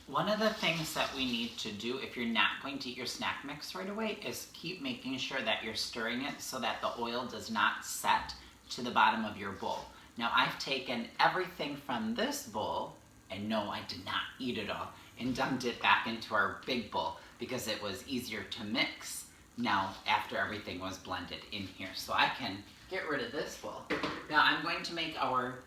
One of the things that we need to do if you're not going to eat your snack mix right away is keep making sure that you're stirring it so that the oil does not set to the bottom of your bowl. Now I've taken everything from this bowl, and no, I did not eat it all, and dumped it back into our big bowl because it was easier to mix now after everything was blended in here. So I can get rid of this bowl. Now I'm going to make our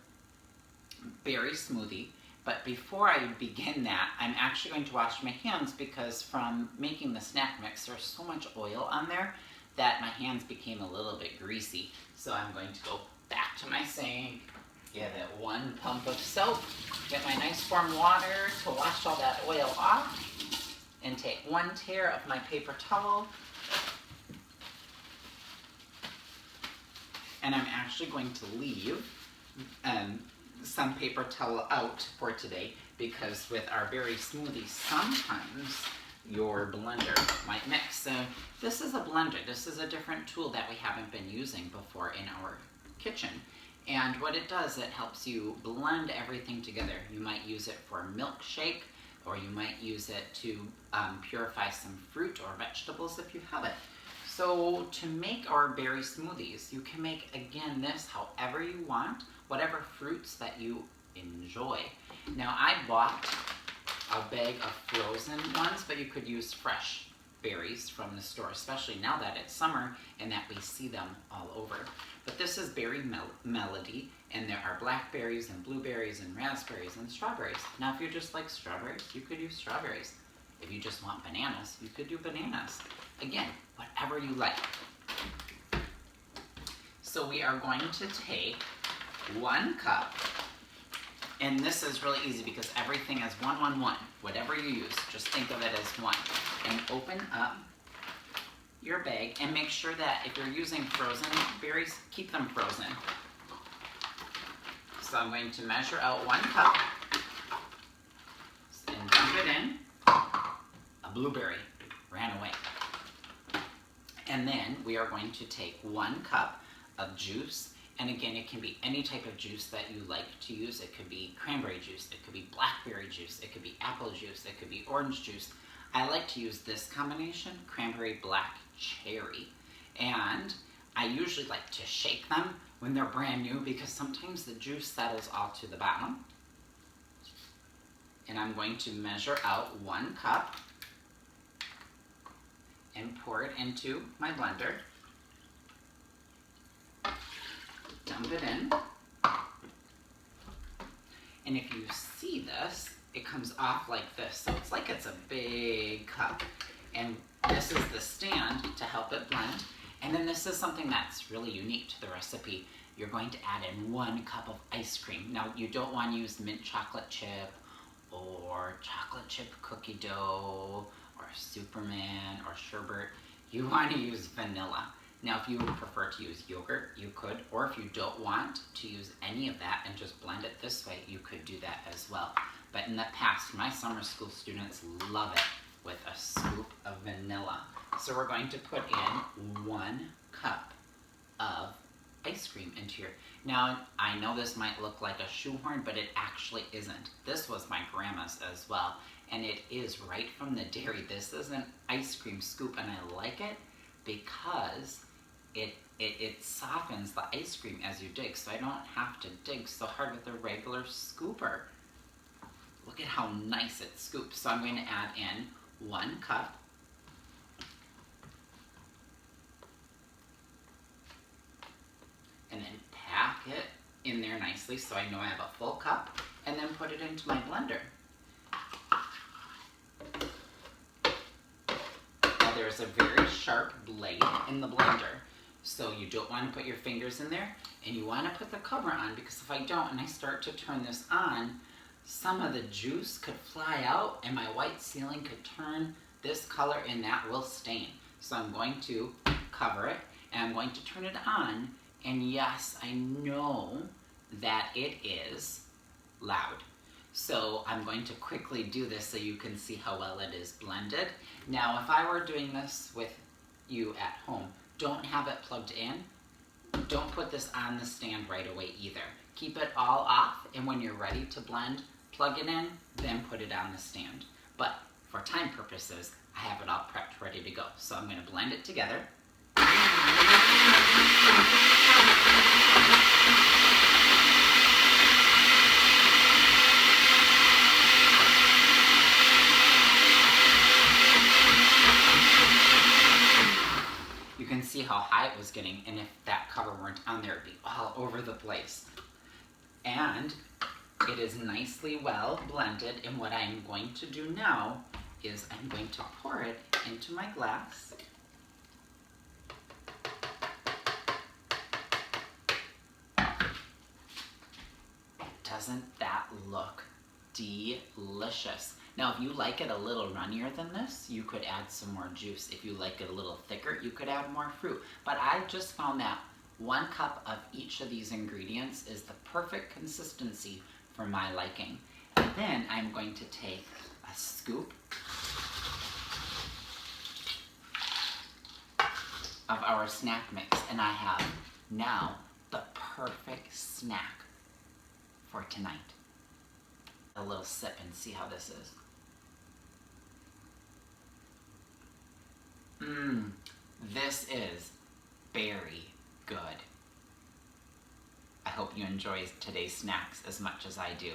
berry smoothie. But before I begin that, I'm actually going to wash my hands because from making the snack mix, there's so much oil on there that my hands became a little bit greasy. So I'm going to go back to my sink, give it one pump of soap, get my nice warm water to wash all that oil off, and take one tear of my paper towel. And I'm actually going to leave some paper towel out for today because with our berry smoothie, sometimes your blender might mix. So this is a blender. This is a different tool that we haven't been using before in our kitchen. And what it does, it helps you blend everything together. You might use it for a milkshake, or you might use it to purify some fruit or vegetables if you have it. So to make our berry smoothies, you can make, again, this however you want, whatever fruits that you enjoy. Now I bought a bag of frozen ones, but you could use fresh berries from the store, especially now that it's summer and that we see them all over. But this is Berry Melody, and there are blackberries and blueberries and raspberries and strawberries. Now if you just like strawberries, you could use strawberries. If you just want bananas, you could do bananas. Again, whatever you like. So we are going to take 1 cup, and this is really easy because everything is 1, 1, 1. Whatever you use, just think of it as 1. And open up your bag and make sure that if you're using frozen berries, keep them frozen. So I'm going to measure out 1 cup and dump it in. A blueberry ran away. And then we are going to take 1 cup of juice. And again, it can be any type of juice that you like to use. It could be cranberry juice, it could be blackberry juice, it could be apple juice, it could be orange juice. I like to use this combination, cranberry black cherry. And I usually like to shake them when they're brand new because sometimes the juice settles all to the bottom. And I'm going to measure out 1 cup and pour it into my blender. Dump it in. And if you see this, it comes off like this. So it's like it's a big cup. And this is the stand to help it blend. And then this is something that's really unique to the recipe. You're going to add in 1 cup of ice cream. Now, you don't want to use mint chocolate chip or chocolate chip cookie dough or Superman or sherbet. You want to use vanilla. Now, if you would prefer to use yogurt, you could, or if you don't want to use any of that and just blend it this way, you could do that as well. But in the past, my summer school students love it with a scoop of vanilla. So we're going to put in 1 cup of ice cream into your... Now, I know this might look like a shoehorn, but it actually isn't. This was my grandma's as well, and it is right from the dairy. This is an ice cream scoop, and I like it because it softens the ice cream as you dig, so I don't have to dig so hard with a regular scooper. Look at how nice it scoops. So I'm going to add in 1 cup. And then pack it in there nicely so I know I have a full cup, and then put it into my blender. Now there's a very sharp blade in the blender, so you don't want to put your fingers in there, and you want to put the cover on because if I don't and I start to turn this on, some of the juice could fly out and my white sealing could turn this color and that will stain. So I'm going to cover it and I'm going to turn it on, and yes, I know that it is loud. So I'm going to quickly do this so you can see how well it is blended. Now, if I were doing this with you at home, don't have it plugged in. Don't put this on the stand right away either. Keep it all off, and when you're ready to blend, plug it in, then put it on the stand. But for time purposes, I have it all prepped, ready to go. So I'm going to blend it together. You can see how high it was getting, and if that cover weren't on there, it'd be all over the place. And it is nicely well blended, and what I'm going to do now is I'm going to pour it into my glass. Doesn't that look delicious? Now, if you like it a little runnier than this, you could add some more juice. If you like it a little thicker, you could add more fruit. But I just found that 1 cup of each of these ingredients is the perfect consistency for my liking. And then I'm going to take a scoop of our snack mix, and I have now the perfect snack for tonight. A little sip and see how this is. This is very good. I hope you enjoy today's snacks as much as I do.